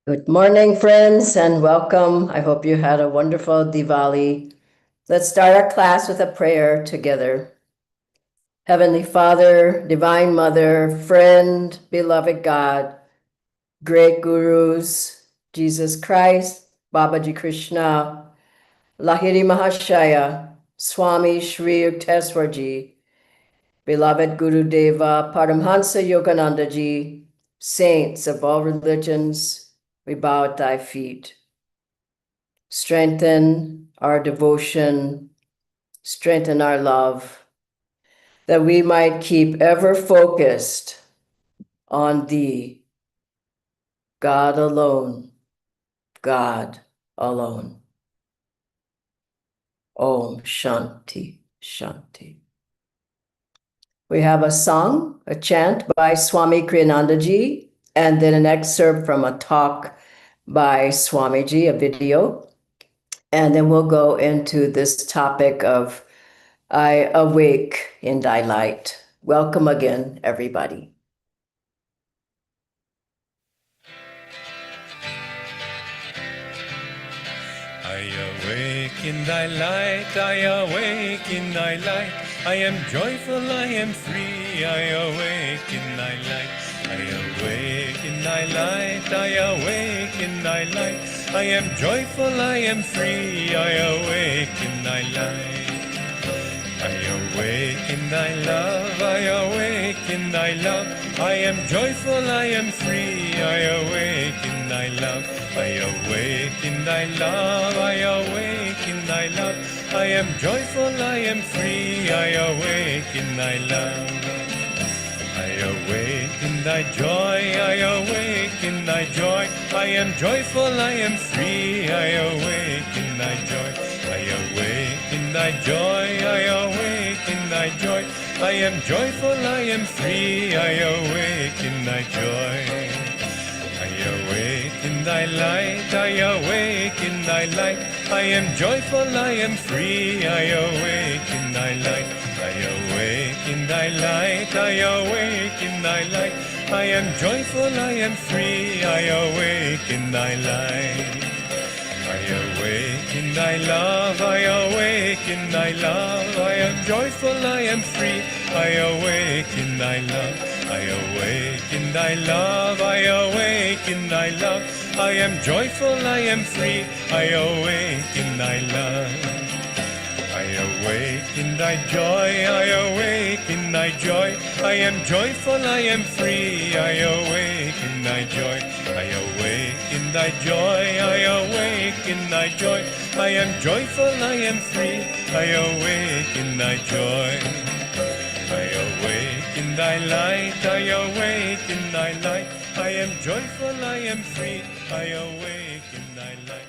Good morning, friends, and welcome. I hope you had a wonderful Diwali. Let's start our class with a prayer together. Heavenly Father, Divine Mother, friend, beloved God, great gurus, Jesus Christ, Babaji Krishna, Lahiri Mahashaya, Swami Shri Yukteswarji, beloved Guru Deva, Paramhansa Yogananda Ji, saints of all religions, we bow at thy feet. Strengthen our devotion, strengthen our love, that we might keep ever focused on thee, God alone, God alone. Om Shanti, Shanti. We have a song, a chant by Swami Kriyanandaji, and then an excerpt from a talk by Swamiji, a video. And then we'll go into this topic of I awake in thy light. Welcome again, everybody. I awake in thy light, I awake in thy light. I am joyful, I am free, I awake in thy light. I awake in thy light, I awake in thy light. I am joyful, I am free, I awake in thy light. I awake in thy love, I awake in thy love. I am joyful, I am free, I awake in thy love. I awake in thy love, I awake in thy love. I am joyful, I am free, I awake in thy love. I awake in thy joy, I awake in thy joy. I am joyful, I am free, I awake in thy joy. I awake in thy joy, I awake in thy joy. I am joyful, I am free, I awake in thy joy. I awake in thy light, I awake in thy light. I am joyful, I am free, I awake in thy light. I awake in thy light, I awake in thy light. I am joyful, I am free, I awake in thy light. I awake in thy love, I awake in thy love. I am joyful, I am free, I awake in thy love. I awake in thy love, I awake in thy love. I am joyful, I am free, I awake in thy love. I awake in thy joy, I awake in thy joy. I am joyful, I am free, I awake in thy joy. I awake in thy joy, I awake in thy joy. I am joyful, I am free, I awake in thy joy. I awake in thy light, I awake in thy light. I am joyful, I am free, I awake in thy light.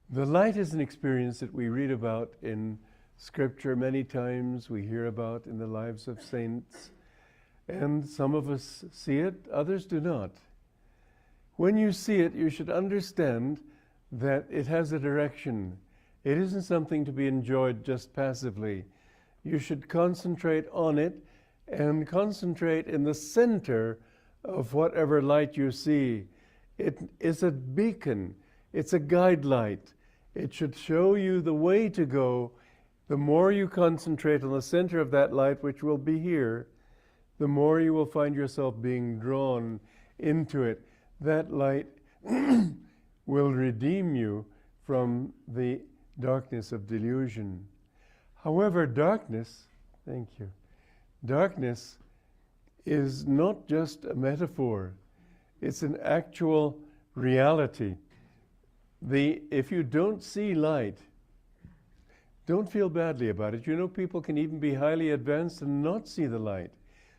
The light is an experience that we read about in Scripture many times, we hear about in the lives of saints, and some of us see it, others do not. When you see it, you should understand that it has a direction. It isn't something to be enjoyed just passively. You should concentrate on it and concentrate in the center of whatever light you see. It is a beacon. It's a guide light. It should show you the way to go. The more you concentrate on the center of that light, which will be here, the more you will find yourself being drawn into it. That light will redeem you from the darkness of delusion. However, darkness is not just a metaphor. It's an actual reality. If you don't see light, don't feel badly about it. You know, people can even be highly advanced and not see the light.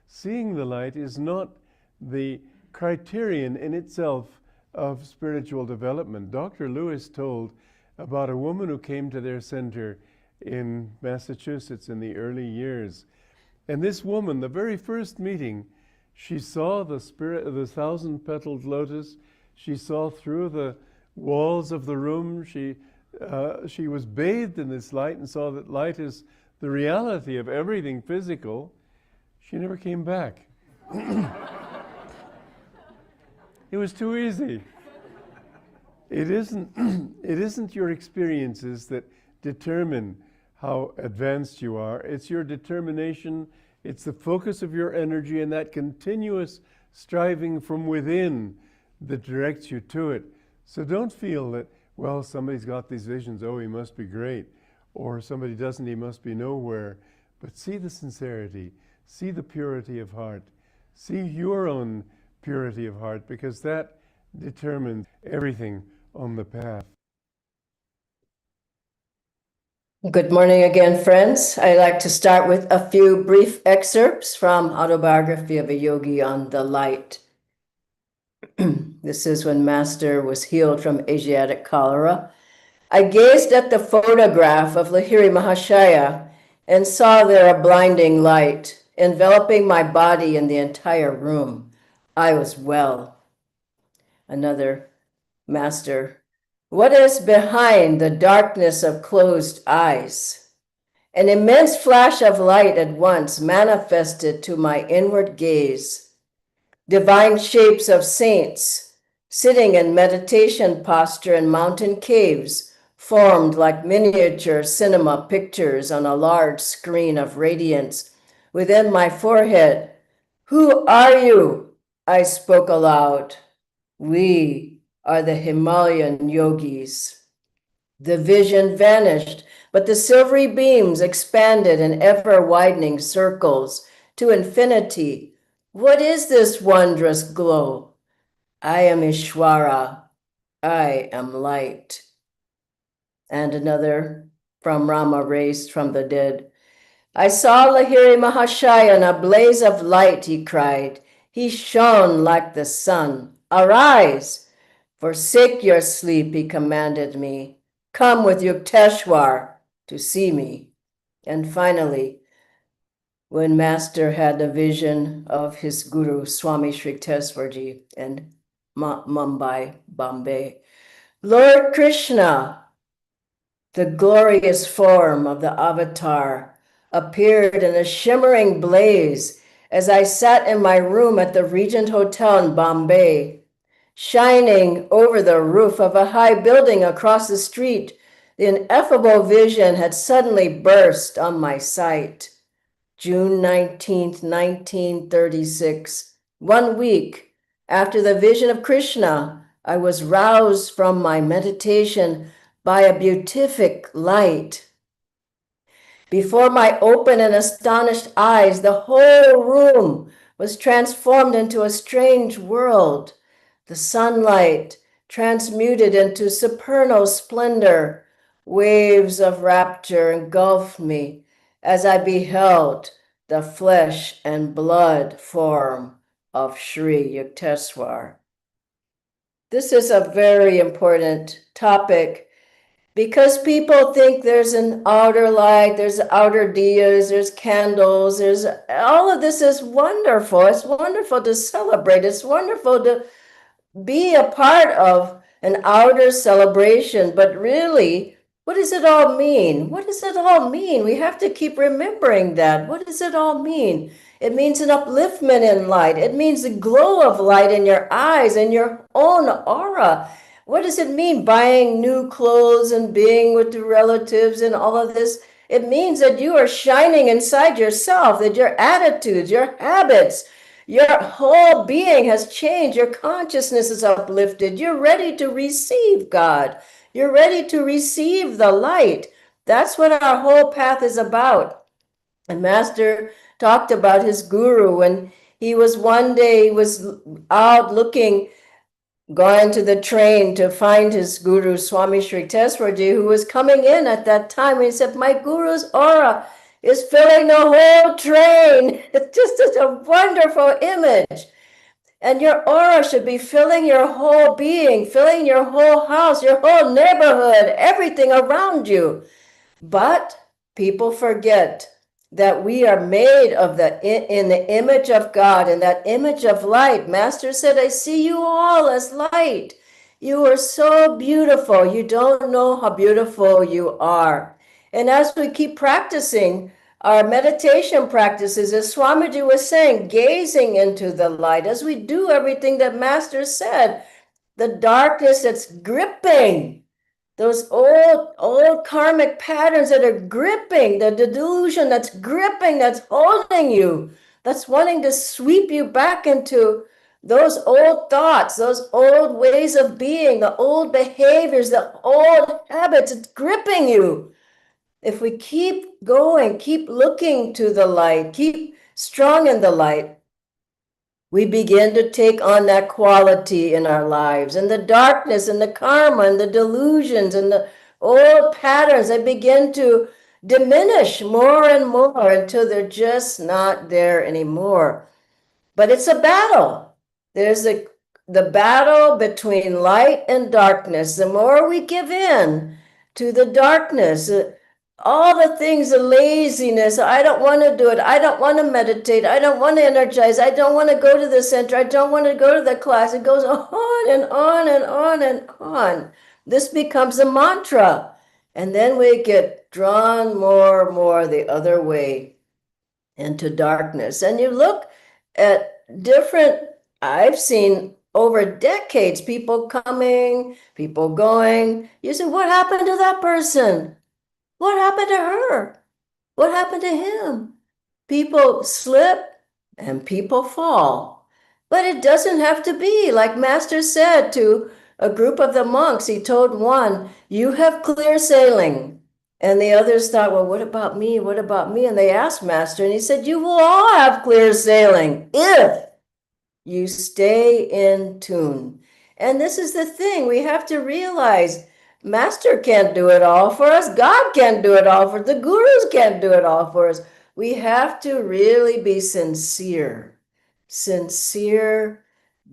Seeing the light is not the criterion in itself of spiritual development. Dr. Lewis told about a woman who came to their center in Massachusetts in the early years. And this woman, the very first meeting, she saw the spirit of the thousand-petaled lotus. She saw through the walls of the room. She was bathed in this light and saw that light is the reality of everything physical. She never came back. It was too easy. It isn't your experiences that determine how advanced you are. It's your determination, it's the focus of your energy and that continuous striving from within that directs you to it. So don't feel that, well, somebody's got these visions, oh, he must be great. Or somebody doesn't, he must be nowhere. But see the sincerity, see the purity of heart, see your own purity of heart, because that determines everything on the path. Good morning again, friends. I'd like to start with a few brief excerpts from Autobiography of a Yogi on the Light. This is when Master was healed from Asiatic cholera. I gazed at the photograph of Lahiri Mahashaya and saw there a blinding light enveloping my body and the entire room. I was well. Another Master, what is behind the darkness of closed eyes? An immense flash of light at once manifested to my inward gaze. Divine shapes of saints sitting in meditation posture in mountain caves formed like miniature cinema pictures on a large screen of radiance within my forehead. Who are you? I spoke aloud. We are the Himalayan yogis. The vision vanished, but the silvery beams expanded in ever-widening circles to infinity. What is this wondrous glow? I am Ishwara. I am light. And another from Rama raised from the dead. I saw Lahiri Mahashaya in a blaze of light, he cried. He shone like the sun. Arise! Forsake your sleep, he commanded me. Come with Yukteswar to see me. And finally, when Master had a vision of his Guru, Swami Shrikhteswarji, in Mumbai, Bombay, Lord Krishna, the glorious form of the avatar, appeared in a shimmering blaze as I sat in my room at the Regent Hotel in Bombay. Shining over the roof of a high building across the street, the ineffable vision had suddenly burst on my sight. June 19th, 1936, 1 week after the vision of Krishna, I was roused from my meditation by a beatific light. Before my open and astonished eyes, the whole room was transformed into a strange world. The sunlight transmuted into supernal splendor. Waves of rapture engulfed me as I beheld the flesh and blood form of Sri Yukteswar. This is a very important topic because people think there's an outer light, there's outer diyas, there's candles, there's all of this is wonderful. It's wonderful to celebrate. It's wonderful to be a part of an outer celebration, but really, what does it all mean? What does it all mean? We have to keep remembering that. What does it all mean? It means an upliftment in light. It means the glow of light in your eyes and your own aura. What does it mean buying new clothes and being with the relatives and all of this? It means that you are shining inside yourself, that your attitudes, your habits, your whole being has changed. Your consciousness is uplifted. You're ready to receive God. You're ready to receive the light. That's what our whole path is about. And Master talked about his guru when he was one day, he was out looking, going to the train to find his guru, Swami Shrikhteswarji, who was coming in at that time. And he said, my guru's aura is filling the whole train. It's just a wonderful image. And your aura should be filling your whole being, filling your whole house, your whole neighborhood, everything around you. But people forget that we are made of in the image of God, in that image of light. Master said, I see you all as light. You are so beautiful. You don't know how beautiful you are. And as we keep practicing our meditation practices, as Swamiji was saying, gazing into the light, as we do everything that Master said, the darkness that's gripping, those old karmic patterns that are gripping, the delusion that's gripping, that's holding you, that's wanting to sweep you back into those old thoughts, those old ways of being, the old behaviors, the old habits, it's gripping you. If we keep going, keep looking to the light, keep strong in the light, we begin to take on that quality in our lives. And the darkness and the karma and the delusions and the old patterns, they begin to diminish more and more until they're just not there anymore. But it's a battle. There's the battle between light and darkness. The more we give in to the darkness, all the things, the laziness, I don't want to do it. I don't want to meditate. I don't want to energize. I don't want to go to the center. I don't want to go to the class. It goes on and on and on and on. This becomes a mantra. And then we get drawn more and more the other way into darkness. And you look at different, I've seen over decades, people coming, people going. You say, what happened to that person? What happened to her? What happened to him? People slip and people fall. But it doesn't have to be. Like Master said to a group of the monks, he told one, you have clear sailing. And the others thought, well, what about me? What about me? And they asked Master, and he said, you will all have clear sailing if you stay in tune. And this is the thing we have to realize. Master can't do it all for us. God can't do it all for us. The gurus can't do it all for us. We have to really be sincere,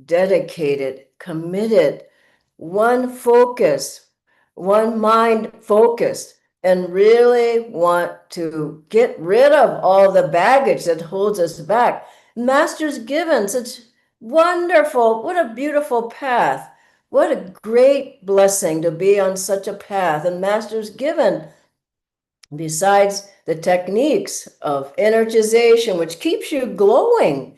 dedicated, committed, one focus, one mind focused, and really want to get rid of all the baggage that holds us back. Master's given such wonderful, what a beautiful path. What a great blessing to be on such a path. And Master's given, besides the techniques of energization, which keeps you glowing,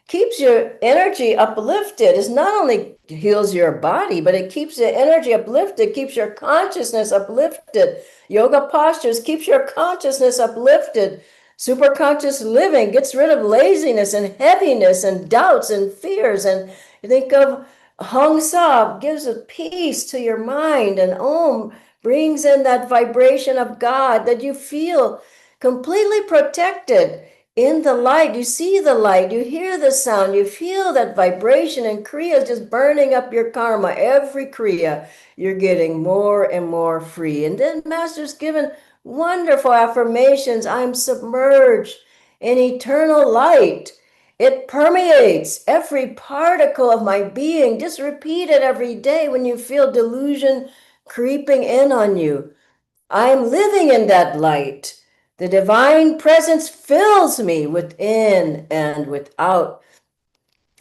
keeps your energy uplifted. It not only heals your body, but it keeps the energy uplifted, keeps your consciousness uplifted. Yoga postures keeps your consciousness uplifted. Superconscious living gets rid of laziness and heaviness and doubts and fears. And you think of Hong Sa, gives a peace to your mind, and Om brings in that vibration of God that you feel completely protected in the light. You see the light, you hear the sound, you feel that vibration, and Kriya is just burning up your karma. Every Kriya, you're getting more and more free. And then Master's given wonderful affirmations. I'm submerged in eternal light. It permeates every particle of my being. Just repeat it every day when you feel delusion creeping in on you. I'm living in that light. The divine presence fills me within and without.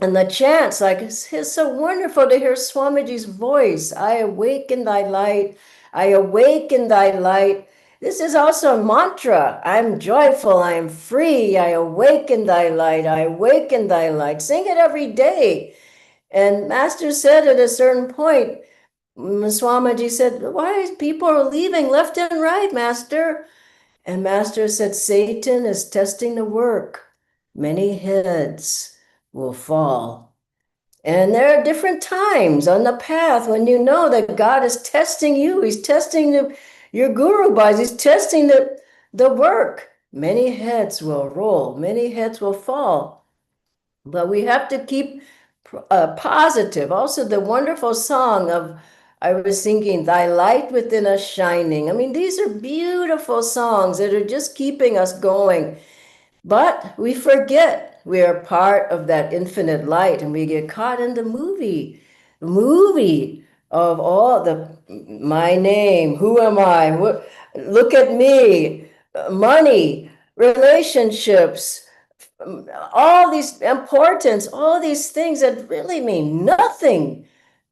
And the chants, like it's so wonderful to hear Swamiji's voice. I awake in thy light. I awake in thy light. This is also a mantra. I'm joyful. I am free. I awake in thy light. I awake in thy light. Sing it every day. And Master said at a certain point, Swamiji said, why is people leaving left and right, Master? And Master said, Satan is testing the work. Many heads will fall. And there are different times on the path when you know that God is testing you. He's testing your guru bodies. He's testing the work. Many heads will roll. Many heads will fall. But we have to keep positive. Also, the wonderful song of, I was thinking, Thy Light Within Us Shining. I mean, these are beautiful songs that are just keeping us going. But we forget we are part of that infinite light, and we get caught in the movie of all the, my name, who am I, look at me, money, relationships, all these importance, all these things that really mean nothing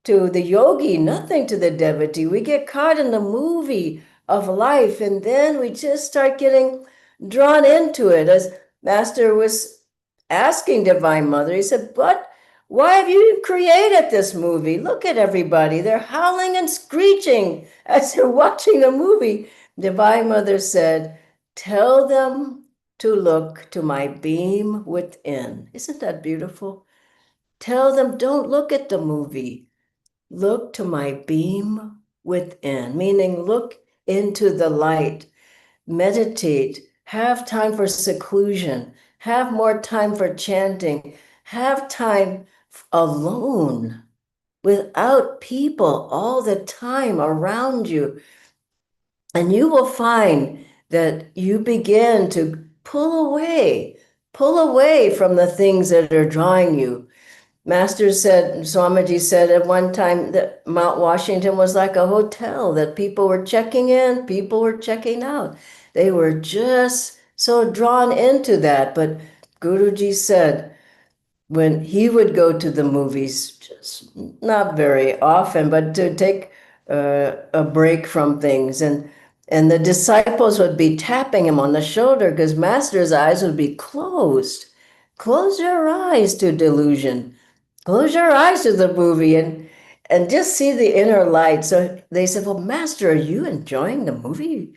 to the yogi, nothing to the devotee. We get caught in the movie of life, and then we just start getting drawn into it. As Master was asking Divine Mother, he said, "But why have you created this movie? Look at everybody. They're howling and screeching as they're watching the movie." Divine Mother said, "Tell them to look to my beam within." Isn't that beautiful? Tell them, don't look at the movie. Look to my beam within, meaning look into the light, meditate, have time for seclusion, have more time for chanting, have time alone without people all the time around you. And you will find that you begin to pull away from the things that are drawing you. Master said, Swamiji said at one time that Mount Washington was like a hotel, that people were checking in, people were checking out. They were just so drawn into that. But Guruji said when he would go to the movies, just not very often, but to take a break from things. And the disciples would be tapping him on the shoulder because Master's eyes would be closed. Close your eyes to delusion. Close your eyes to the movie and just see the inner light. So they said, "Well, Master, are you enjoying the movie?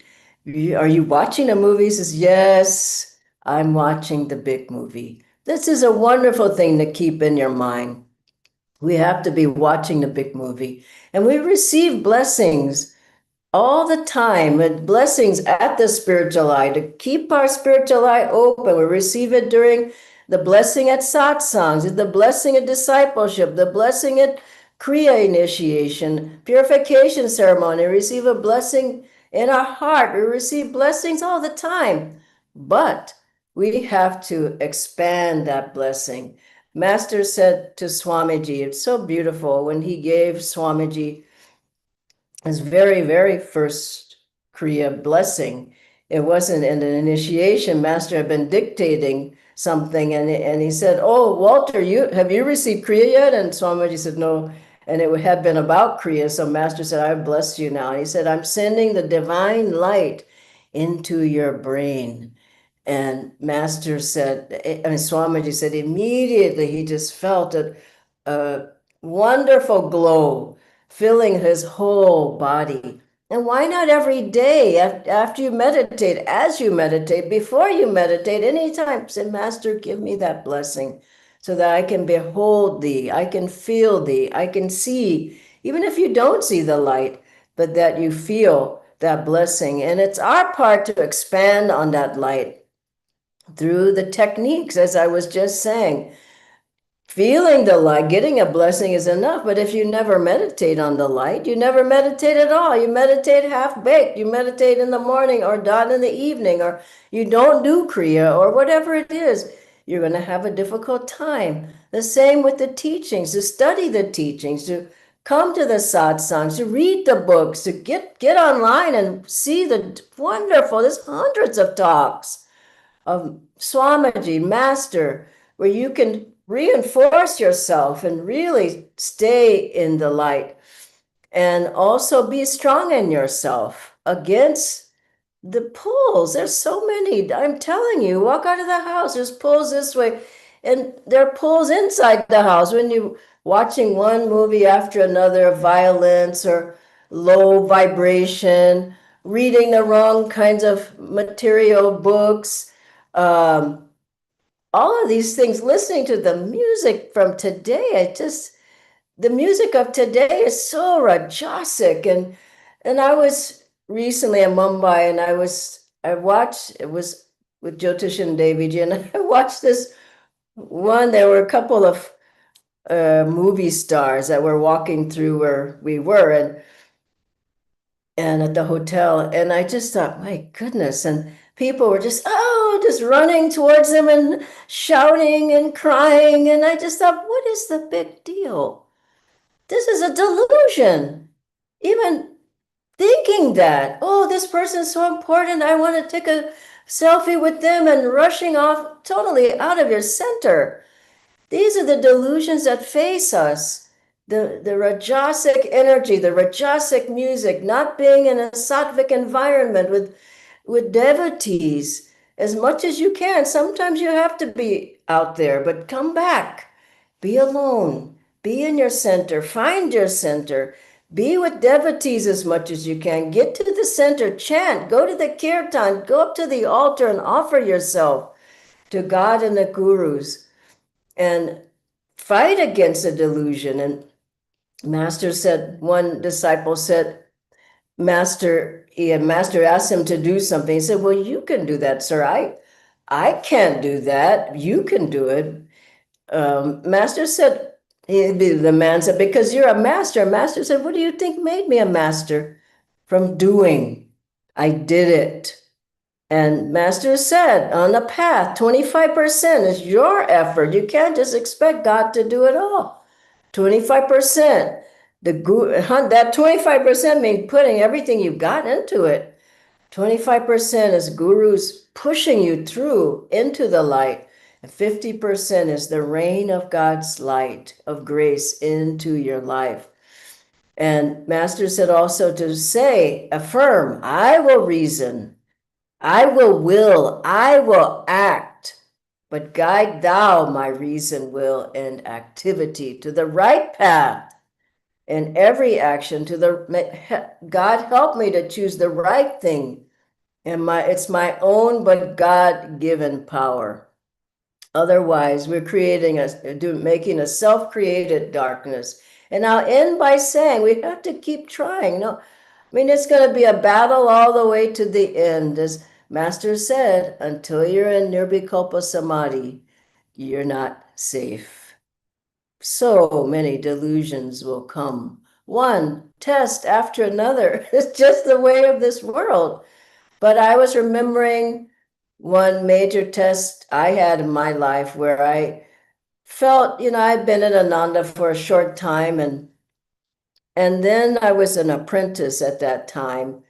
Are you watching the movie?" He says, "Yes, I'm watching the big movie." This is a wonderful thing to keep in your mind. We have to be watching the big movie. And we receive blessings all the time, with blessings at the spiritual eye, to keep our spiritual eye open. We receive it during the blessing at satsangs, the blessing at discipleship, the blessing at Kriya initiation, purification ceremony. We receive a blessing in our heart. We receive blessings all the time. But we have to expand that blessing. Master said to Swamiji, it's so beautiful when he gave Swamiji his very, very first Kriya blessing. It wasn't in an initiation. Master had been dictating something, and he said, "Oh, Walter, have you received Kriya yet?" And Swamiji said, "No." And it had been about Kriya. So Master said, "I've blessed you now." And he said, "I'm sending the divine light into your brain." And Master said, I mean, Swamiji said, immediately he just felt a wonderful glow filling his whole body. And why not every day after you meditate, as you meditate, before you meditate, anytime, say, "Master, give me that blessing so that I can behold thee, I can feel thee, I can see," even if you don't see the light, but that you feel that blessing. And it's our part to expand on that light through the techniques, as I was just saying. Feeling the light, getting a blessing is enough, but if you never meditate on the light, you never meditate at all. You meditate half-baked. You meditate in the morning or not in the evening, or you don't do Kriya or whatever it is, you're going to have a difficult time. The same with the teachings, to study the teachings, to come to the satsangs, to read the books, to get online and see the wonderful, there's hundreds of talks of Swamiji, Master, where you can reinforce yourself and really stay in the light, and also be strong in yourself against the pulls. There's so many. I'm telling you, walk out of the house, there's pulls this way, and there are pulls inside the house when you watching one movie after another of violence or low vibration, reading the wrong kinds of material books, um, all of these things, listening to the music from today. The music of today is so rajasic. And I was recently in Mumbai, and I watched, it was with Jyotishan Deviji, and I watched this one. There were a couple of movie stars that were walking through where we were, and at the hotel. And I just thought, my goodness. And people were just running towards them and shouting and crying. And I just thought, what is the big deal? This is a delusion. Even thinking that, oh, this person is so important, I want to take a selfie with them, and rushing off totally out of your center. These are the delusions that face us. The rajasic energy, the rajasic music, not being in a sattvic environment with devotees, as much as you can. Sometimes you have to be out there, but come back. Be alone. Be in your center. Find your center. Be with devotees as much as you can. Get to the center, chant, go to the kirtan, go up to the altar and offer yourself to God and the gurus and fight against the delusion. And Master said, one disciple said, Master asked him to do something. He said, well, you can do that, sir. I can't do that. You can do it. Master said, the man said, because you're a master. Master said, what do you think made me a master? From doing. I did it. And Master said, on the path, 25% is your effort. You can't just expect God to do it all. 25%. That 25% means putting everything you've got into it. 25% is gurus pushing you through into the light. And 50% is the rain of God's light, of grace into your life. And Master said also to say, affirm, I will reason, I will, I will act, but guide thou my reason, will, and activity to the right path in every action God help me to choose the right thing. And it's my own but God-given power. Otherwise, we're making a self-created darkness. And I'll end by saying we have to keep trying. No, I mean, it's going to be a battle all the way to the end. As Master said, until you're in Nirvikalpa Samadhi, you're not safe. So many delusions will come, one test after another. It's just the way of this world. But I was remembering one major test I had in my life where I felt, I'd been in Ananda for a short time, and then I was an apprentice at that time.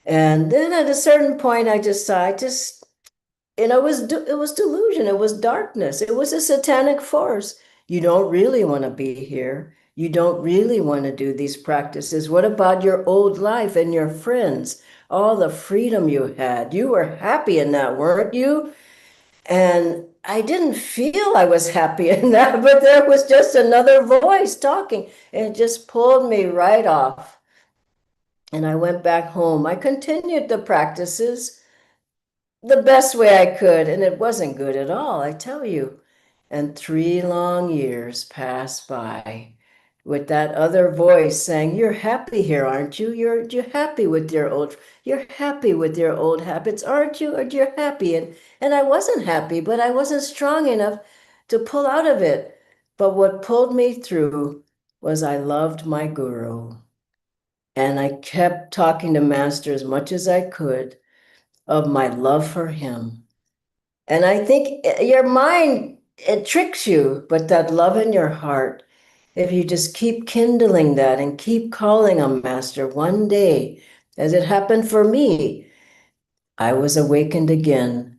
And then at a certain point, I just it was delusion. It was darkness. It was a satanic force. You don't really want to be here. You don't really want to do these practices. What about your old life and your friends? All the freedom you had. You were happy in that, weren't you? And I didn't feel I was happy in that, but there was just another voice talking, and it just pulled me right off. And I went back home. I continued the practices the best way I could, and it wasn't good at all, I tell you. And 3 long years passed by with that other voice saying, you're happy here, aren't you? You're happy with you're happy with your old habits, aren't you? Or you're happy. And I wasn't happy, but I wasn't strong enough to pull out of it. But what pulled me through was I loved my guru. And I kept talking to Master as much as I could of my love for him. And I think your mind, it tricks you, but that love in your heart, if you just keep kindling that and keep calling on Master, one day, as it happened for me, I was awakened again.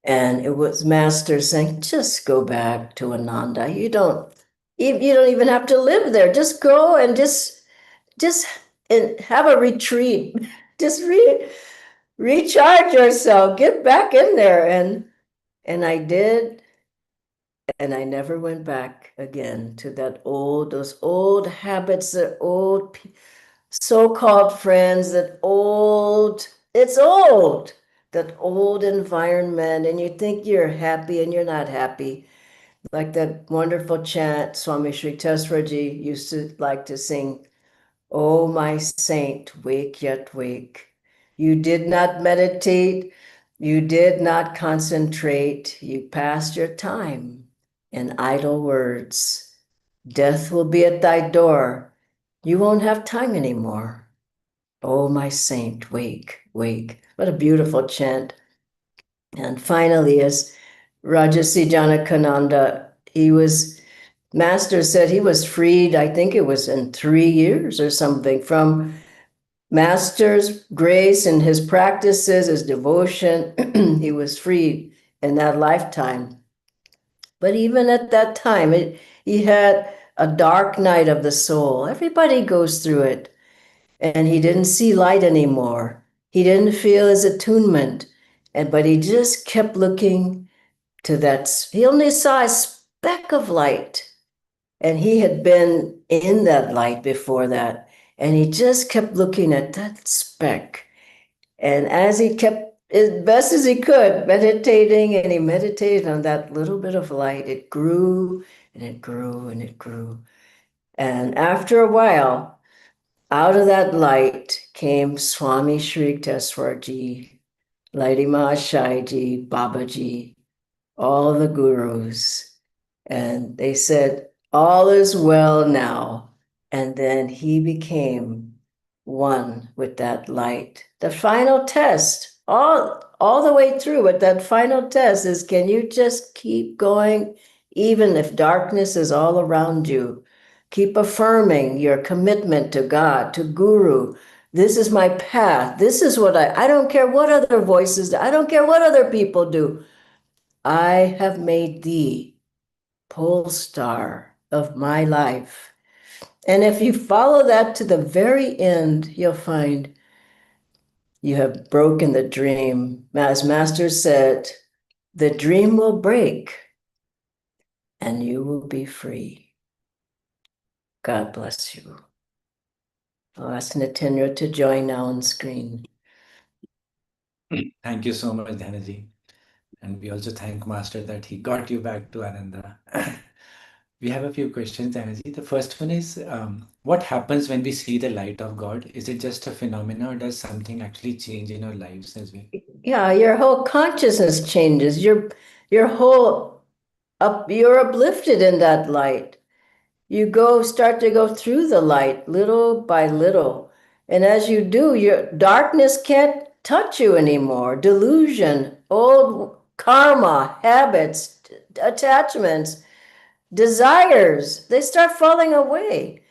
And it was Master saying, just go back to Ananda. You don't even have to live there. Just go and just and have a retreat. Just recharge yourself. Get back in there. And I did, and I never went back again to those old habits, that old so-called friends, it's old, that old environment, and you think you're happy and you're not happy. Like that wonderful chant Swami Sri Tesraji used to like to sing, "Oh, my saint, wake yet wake. You did not meditate, you did not concentrate, you passed your time in idle words. Death will be at thy door. You won't have time anymore. Oh, my saint, wake, wake." What a beautiful chant. And finally, as Rajasi Janakananda, Master said he was freed, I think it was in 3 years or something, from Master's grace and his practices, his devotion. He was freed in that lifetime. But even at that time, he had a dark night of the soul. Everybody goes through it. And he didn't see light anymore. He didn't feel his attunement. but he just kept looking to that. He only saw a speck of light, and he had been in that light before that, and he just kept looking at that speck. And as he kept, as best as he could, meditating, and he meditated on that little bit of light, it grew and it grew and it grew. And after a while, out of that light came Swami Shri Yukteswarji, Lady Mahashayji, Babaji, all the gurus. And they said, all is well now. And then he became one with that light. The final test, all the way through, but that final test is, can you just keep going even if darkness is all around you? Keep affirming your commitment to God, to Guru. This is my path. This is what I don't care what other voices, I don't care what other people do. I have made thee pole star of my life. And if you follow that to the very end, you'll find you have broken the dream. As Master said, the dream will break and you will be free. God bless you. I'll ask Nitendra to join now on screen. Thank you so much, Dhyanaji. And we also thank Master that he got you back to Ananda. We have a few questions, Dhyanaji. The first one is, what happens when we see the light of God? Is it just a phenomenon, or does something actually change in our lives as well? Yeah, your whole consciousness changes. Your whole you're uplifted in that light. You start to go through the light little by little. And as you do, your darkness can't touch you anymore. Delusion, old karma, habits, attachments, desires, they start falling away.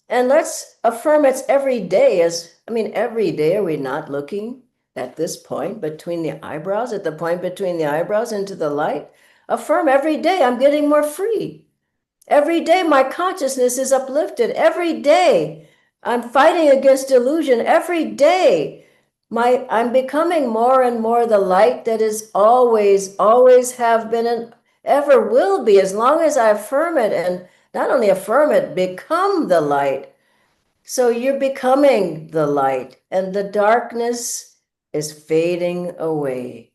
And let's affirm it's every day. Every day, are we not looking at this point between the eyebrows, at the point between the eyebrows into the light? Affirm every day, I'm getting more free. Every day, my consciousness is uplifted. Every day, I'm fighting against delusion. Every day, I'm becoming more and more the light that is always, always have been and ever will be, as long as I affirm it, and not only affirm it, become the light. So you're becoming the light, and the darkness is fading away.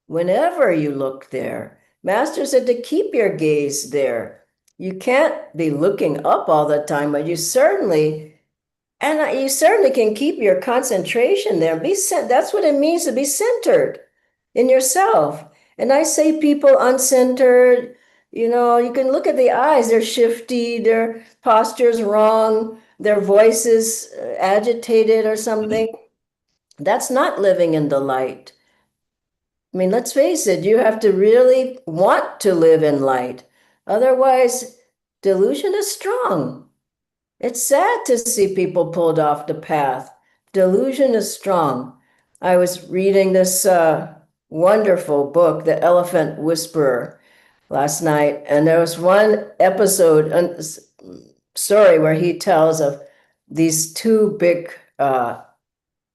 Whenever you look there, Master said to keep your gaze there. You can't be looking up all the time, but you certainly can keep your concentration there. That's what it means to be centered in yourself. And I say people uncentered, you can look at the eyes, they're shifty, their posture's wrong, their voice is agitated or something. That's not living in the light. Let's face it, you have to really want to live in light. Otherwise, delusion is strong. It's sad to see people pulled off the path. Delusion is strong. I was reading this wonderful book, The Elephant Whisperer, last night, and there was one episode, story where he tells of these two big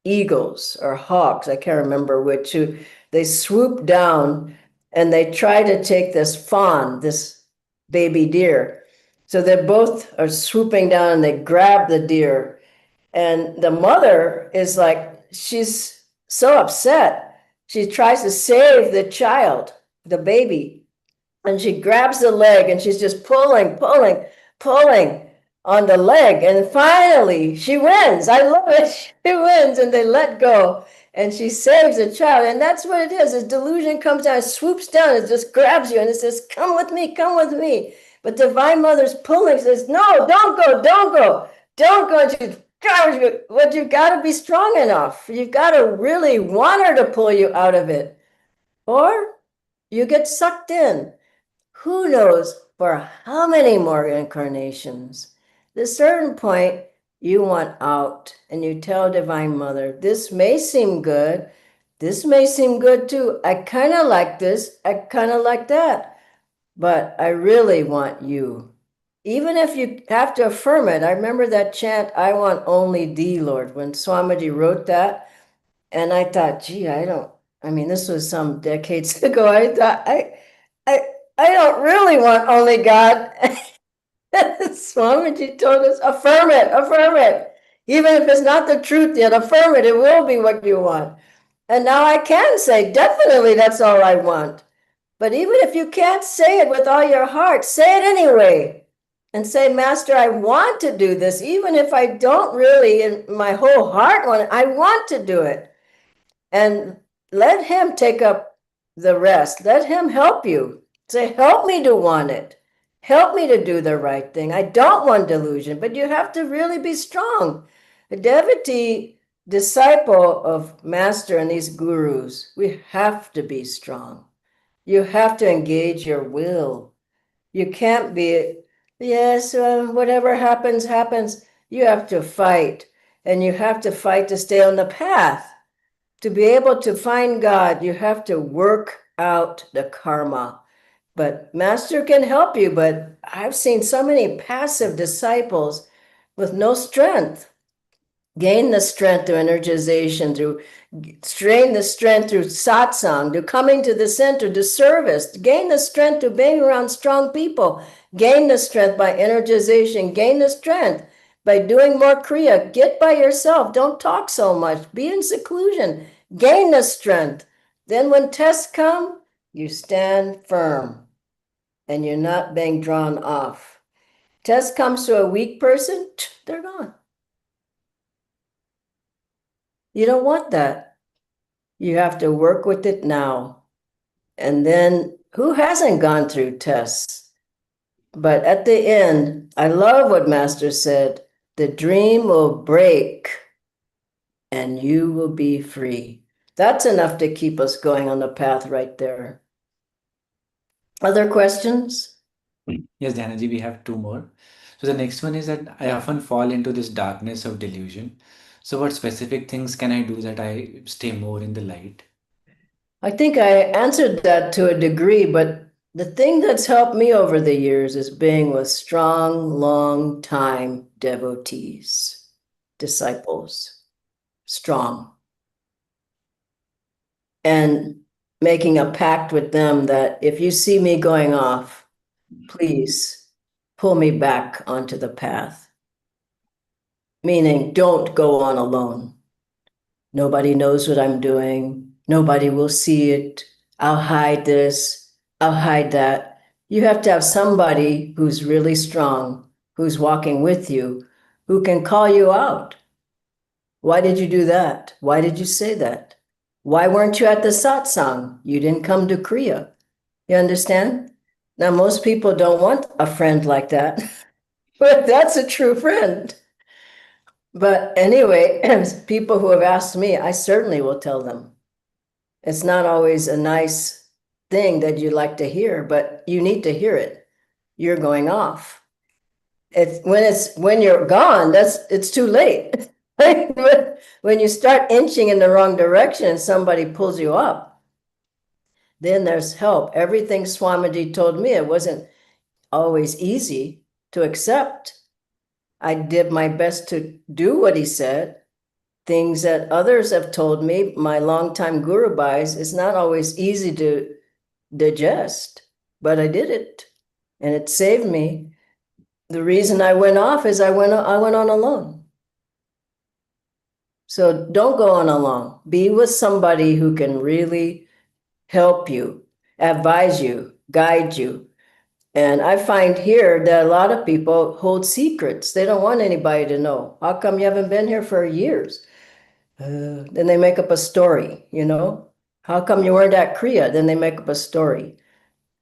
eagles or hawks, I can't remember which, who they swoop down and they try to take this fawn, this baby deer. So they both are swooping down and they grab the deer. And the mother is like, she's so upset. She tries to save the child, the baby, and she grabs the leg and she's just pulling, pulling, pulling on the leg. And finally she wins. I love it. She wins and they let go and she saves the child. And that's what it is. This delusion comes down, swoops down, it just grabs you and it says, come with me, come with me. But Divine Mother's pulling, says, no, don't go, don't go, don't go. But you've got to be strong enough. You've got to really want her to pull you out of it. Or you get sucked in. Who knows for how many more incarnations? At a certain point, you want out and you tell Divine Mother, this may seem good. This may seem good too. I kind of like this. I kind of like that. But I really want you. Even if you have to affirm it. I remember that chant, I want only thee, Lord, when Swamiji wrote that. And I thought, gee, I I mean, this was some decades ago. I thought I I don't really want only God. Swamiji told us, affirm it, affirm it. Even if it's not the truth yet, affirm it. It will be what you want. And now I can say, definitely that's all I want. But even if you can't say it with all your heart, say it anyway. And say, Master, I want to do this, even if I don't really in my whole heart want it, I want to do it. And let him take up the rest. Let him help you. Say, help me to want it. Help me to do the right thing. I don't want delusion, but you have to really be strong. A devotee, disciple of master and these gurus, we have to be strong. You have to engage your will. You can't be, yes, whatever happens, happens. You have to fight, and you have to fight to stay on the path. To be able to find God, you have to work out the karma. But Master can help you, but I've seen so many passive disciples with no strength. Gain the strength through energization, strain the strength through satsang, to coming to the center, to service. Gain the strength to being around strong people. Gain the strength by energization. Gain the strength by doing more kriya. Get by yourself. Don't talk so much. Be in seclusion. Gain the strength. Then when tests come, you stand firm and you're not being drawn off. Test comes to a weak person, they're gone. You don't want that. You have to work with it now. And then who hasn't gone through tests? But at the end, I love what Master said, the dream will break and you will be free. That's enough to keep us going on the path right there. Other questions? Yes, Dhanaji, we have two more. So the next one is that I often fall into this darkness of delusion. So what specific things can I do that I stay more in the light? I think I answered that to a degree, but the thing that's helped me over the years is being with strong, long time devotees, disciples, strong, and making a pact with them that if you see me going off, please pull me back onto the path. Meaning, don't go on alone. Nobody knows what I'm doing. Nobody will see it. I'll hide this. I'll hide that. You have to have somebody who's really strong, who's walking with you, who can call you out. Why did you do that? Why did you say that? Why weren't you at the satsang? You didn't come to Kriya. You understand? Now, most people don't want a friend like that, but that's a true friend. But anyway, people who have asked me, I certainly will tell them. It's not always a nice thing that you like to hear, but you need to hear it. You're going off. When you're gone, it's too late. When you start inching in the wrong direction and somebody pulls you up, then there's help. Everything Swamiji told me, it wasn't always easy to accept. I did my best to do what he said. Things that others have told me, my longtime guru bhais, it's not always easy to digest, but I did it, and it saved me. The reason I went off is I went on alone. So don't go on alone. Be with somebody who can really help you, advise you, guide you. And I find here that a lot of people hold secrets. They don't want anybody to know. How come you haven't been here for years? Then they make up a story, you know? How come you weren't at Kriya? Then they make up a story.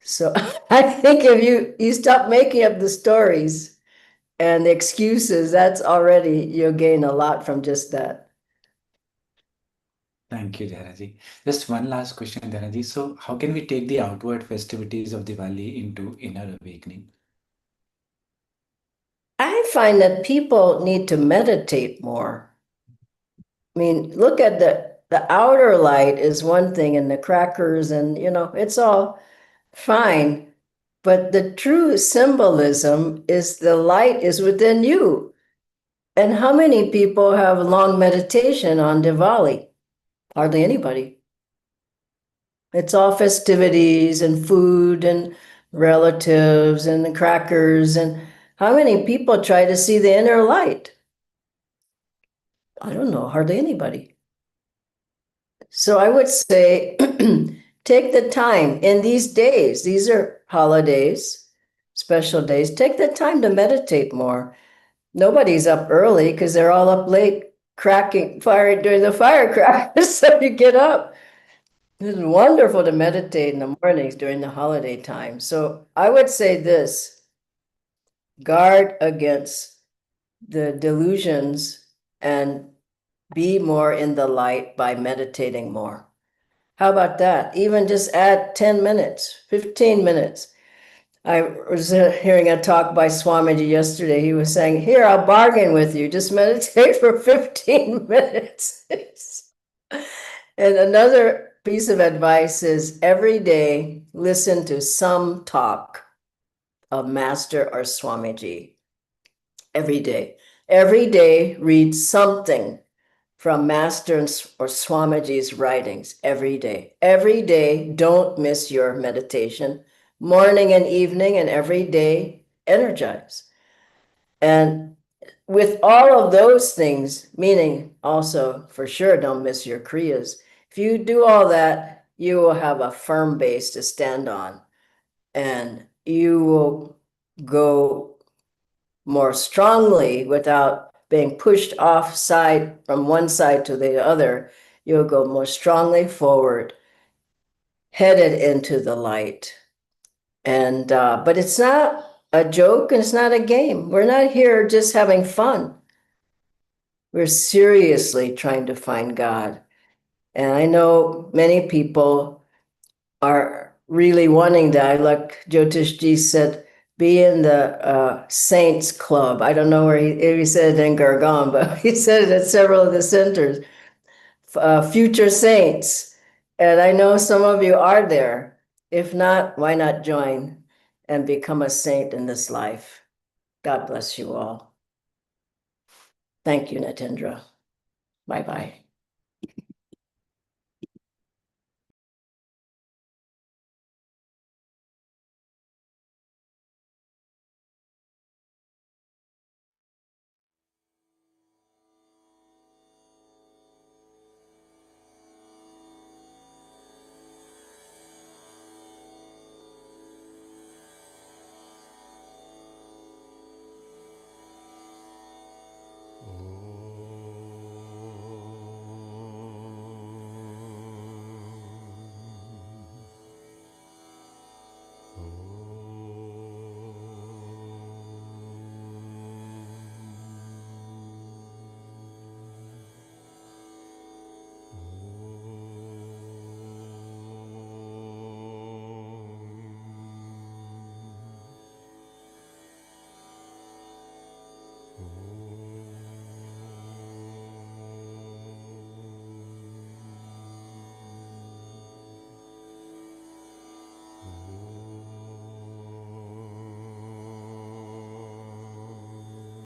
So I think if you stop making up the stories and the excuses, that's already, you'll gain a lot from just that. Thank you, Dhanaji. Just one last question, Dhanaji. So how can we take the outward festivities of Diwali into inner awakening? I find that people need to meditate more. I mean, look at the outer light is one thing, and the crackers, and it's all fine. But the true symbolism is the light is within you. And how many people have long meditation on Diwali? Hardly anybody. It's all festivities and food and relatives and the crackers. And how many people try to see the inner light? I don't know, hardly anybody. So I would say take the time in these days, these are holidays, special days, take the time to meditate more. Nobody's up early because they're all up late cracking fire during the firecrackers. So you get up. It's wonderful to meditate in the mornings during the holiday time. So I would say this, guard against the delusions and be more in the light by meditating more. How about that? Even just add 10 minutes, 15 minutes. I was hearing a talk by Swamiji yesterday. He was saying, here, I'll bargain with you. Just meditate for 15 minutes. And another piece of advice is every day listen to some talk of Master or Swamiji. Every day. Every day read something from Master or Swamiji's writings every day. Every day, don't miss your meditation. Morning and evening and every day, energize. And with all of those things, meaning also for sure don't miss your kriyas. If you do all that, you will have a firm base to stand on and you will go more strongly without being pushed off side from one side to the other. You'll go more strongly forward, headed into the light. And but it's not a joke and it's not a game. We're not here just having fun. We're seriously trying to find God. And I know many people are really wanting that. Like Jyotishji said, be in the Saints Club. I don't know where he said it in Gargan, but he said it at several of the centers. Future saints. And I know some of you are there. If not, why not join and become a saint in this life? God bless you all. Thank you, Natendra. Bye-bye.